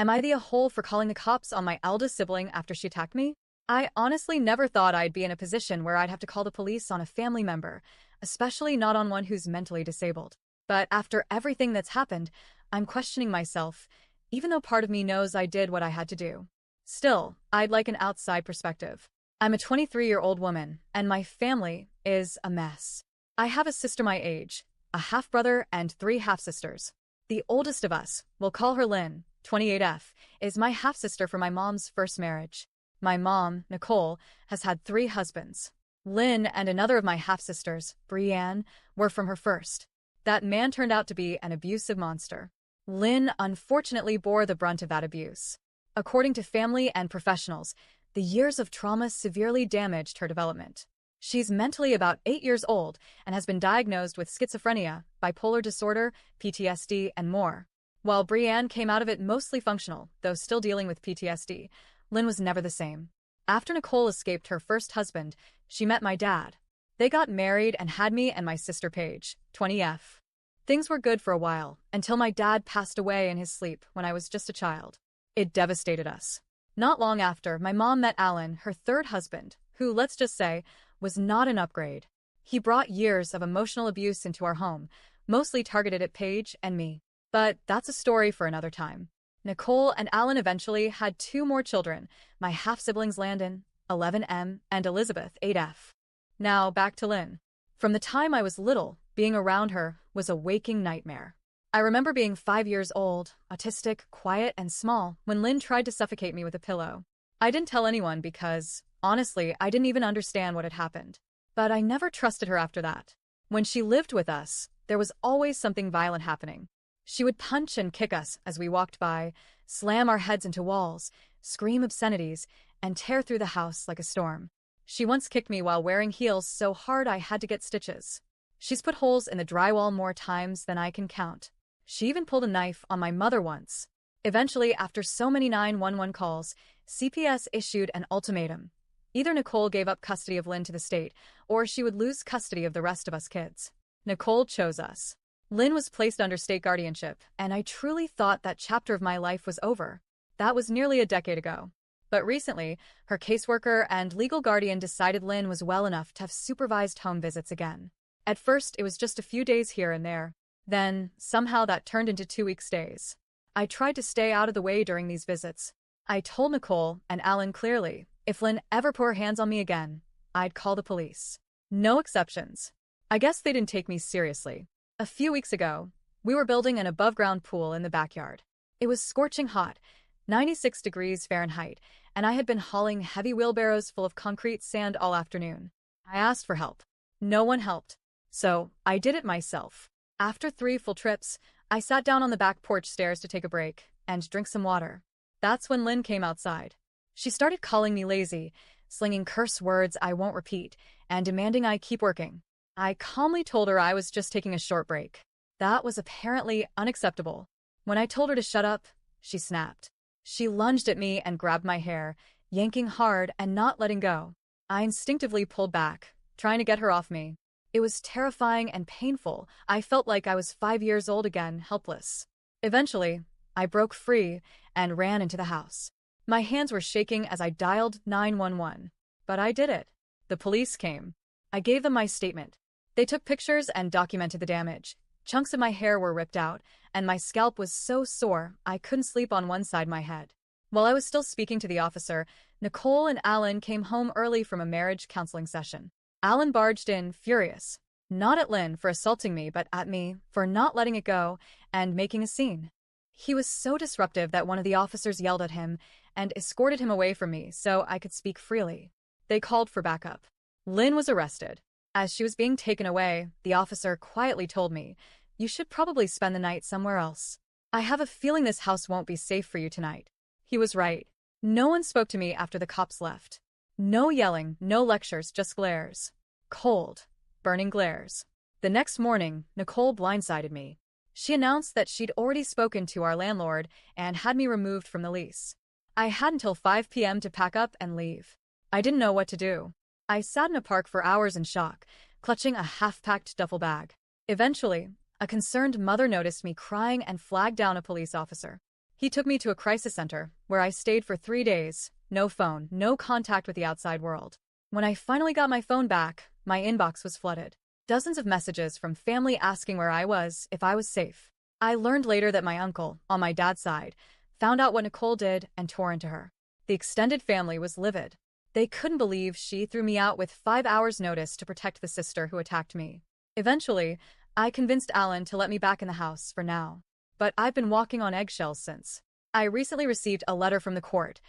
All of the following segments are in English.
Am I the a-hole for calling the cops on my eldest sibling after she attacked me? I honestly never thought I'd be in a position where I'd have to call the police on a family member, especially not on one who's mentally disabled. But after everything that's happened, I'm questioning myself, even though part of me knows I did what I had to do. Still, I'd like an outside perspective. I'm a 23-year-old woman, and my family is a mess. I have a sister my age, a half-brother, and 3 half-sisters. The oldest of us, we'll call her Lynn, 28F, is my half-sister from my mom's first marriage. My mom, Nicole, has had 3 husbands. Lynn and another of my half-sisters, Brianne, were from her first. That man turned out to be an abusive monster. Lynn unfortunately bore the brunt of that abuse. According to family and professionals, the years of trauma severely damaged her development. She's mentally about 8 years old and has been diagnosed with schizophrenia, bipolar disorder, PTSD, and more. While Brianne came out of it mostly functional, though still dealing with PTSD, Lynn was never the same. After Nicole escaped her first husband, she met my dad. They got married and had me and my sister Paige, 20F. Things were good for a while, until my dad passed away in his sleep when I was just a child. It devastated us. Not long after, my mom met Alan, her third husband, who, let's just say, was not an upgrade. He brought years of emotional abuse into our home, mostly targeted at Paige and me. But that's a story for another time. Nicole and Alan eventually had 2 more children, my half-siblings Landon, 11M, and Elizabeth, 8F. Now, back to Lynn. From the time I was little, being around her was a waking nightmare. I remember being 5 years old, autistic, quiet, and small, when Lynn tried to suffocate me with a pillow. I didn't tell anyone because, honestly, I didn't even understand what had happened. But I never trusted her after that. When she lived with us, there was always something violent happening. She would punch and kick us as we walked by, slam our heads into walls, scream obscenities, and tear through the house like a storm. She once kicked me while wearing heels so hard I had to get stitches. She's put holes in the drywall more times than I can count. She even pulled a knife on my mother once. Eventually, after so many 911 calls, CPS issued an ultimatum. Either Nicole gave up custody of Lynn to the state, or she would lose custody of the rest of us kids. Nicole chose us. Lynn was placed under state guardianship, and I truly thought that chapter of my life was over. That was nearly a decade ago. But recently, her caseworker and legal guardian decided Lynn was well enough to have supervised home visits again. At first, it was just a few days here and there. Then, somehow that turned into 2-week stays. I tried to stay out of the way during these visits. I told Nicole and Alan clearly, if Lynn ever put her hands on me again, I'd call the police. No exceptions. I guess they didn't take me seriously. A few weeks ago, we were building an above-ground pool in the backyard. It was scorching hot, 96 degrees Fahrenheit, and I had been hauling heavy wheelbarrows full of concrete sand all afternoon. I asked for help. No one helped. So, I did it myself. After 3 full trips, I sat down on the back porch stairs to take a break and drink some water. That's when Lynn came outside. She started calling me lazy, slinging curse words I won't repeat, and demanding I keep working. I calmly told her I was just taking a short break. That was apparently unacceptable. When I told her to shut up, she snapped. She lunged at me and grabbed my hair, yanking hard and not letting go. I instinctively pulled back, trying to get her off me. It was terrifying and painful. I felt like I was 5 years old again, helpless. Eventually, I broke free and ran into the house. My hands were shaking as I dialed 911. But I did it. The police came. I gave them my statement. They took pictures and documented the damage. Chunks of my hair were ripped out, and my scalp was so sore I couldn't sleep on one side of my head. While I was still speaking to the officer, Nicole and Alan came home early from a marriage counseling session. Alan barged in, furious. Not at Lynn for assaulting me, but at me for not letting it go and making a scene. He was so disruptive that one of the officers yelled at him and escorted him away from me so I could speak freely. They called for backup. Lynn was arrested. As she was being taken away, the officer quietly told me, "You should probably spend the night somewhere else. I have a feeling this house won't be safe for you tonight." He was right. No one spoke to me after the cops left. No yelling, no lectures, just glares. Cold, burning glares. The next morning, Nicole blindsided me. She announced that she'd already spoken to our landlord and had me removed from the lease. I had until 5 p.m. to pack up and leave. I didn't know what to do. I sat in a park for hours in shock, clutching a half-packed duffel bag. Eventually, a concerned mother noticed me crying and flagged down a police officer. He took me to a crisis center, where I stayed for 3 days. No phone, no contact with the outside world. When I finally got my phone back, my inbox was flooded. Dozens of messages from family asking where I was, if I was safe. I learned later that my uncle, on my dad's side, found out what Nicole did and tore into her. The extended family was livid. They couldn't believe she threw me out with 5 hours' notice to protect the sister who attacked me. Eventually, I convinced Alan to let me back in the house for now. But I've been walking on eggshells since. I recently received a letter from the court.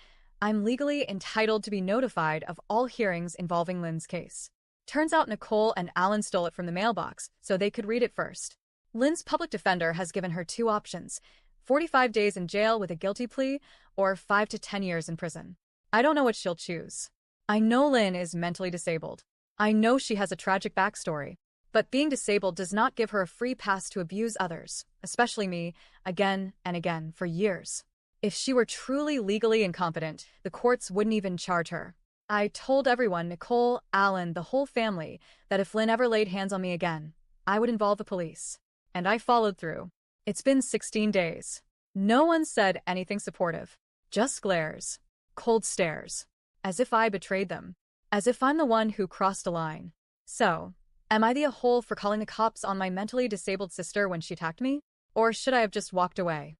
I'm legally entitled to be notified of all hearings involving Lynn's case. Turns out Nicole and Alan stole it from the mailbox, so they could read it first. Lynn's public defender has given her 2 options: 45 days in jail with a guilty plea, or 5 to 10 years in prison. I don't know what she'll choose. I know Lynn is mentally disabled. I know she has a tragic backstory. But being disabled does not give her a free pass to abuse others, especially me, again and again for years. If she were truly legally incompetent, the courts wouldn't even charge her. I told everyone, Nicole, Alan, the whole family, that if Lynn ever laid hands on me again, I would involve the police. And I followed through. It's been 16 days. No one said anything supportive. Just glares. Cold stares. As if I betrayed them. As if I'm the one who crossed a line. So, am I the a-hole for calling the cops on my mentally disabled sister when she attacked me? Or should I have just walked away?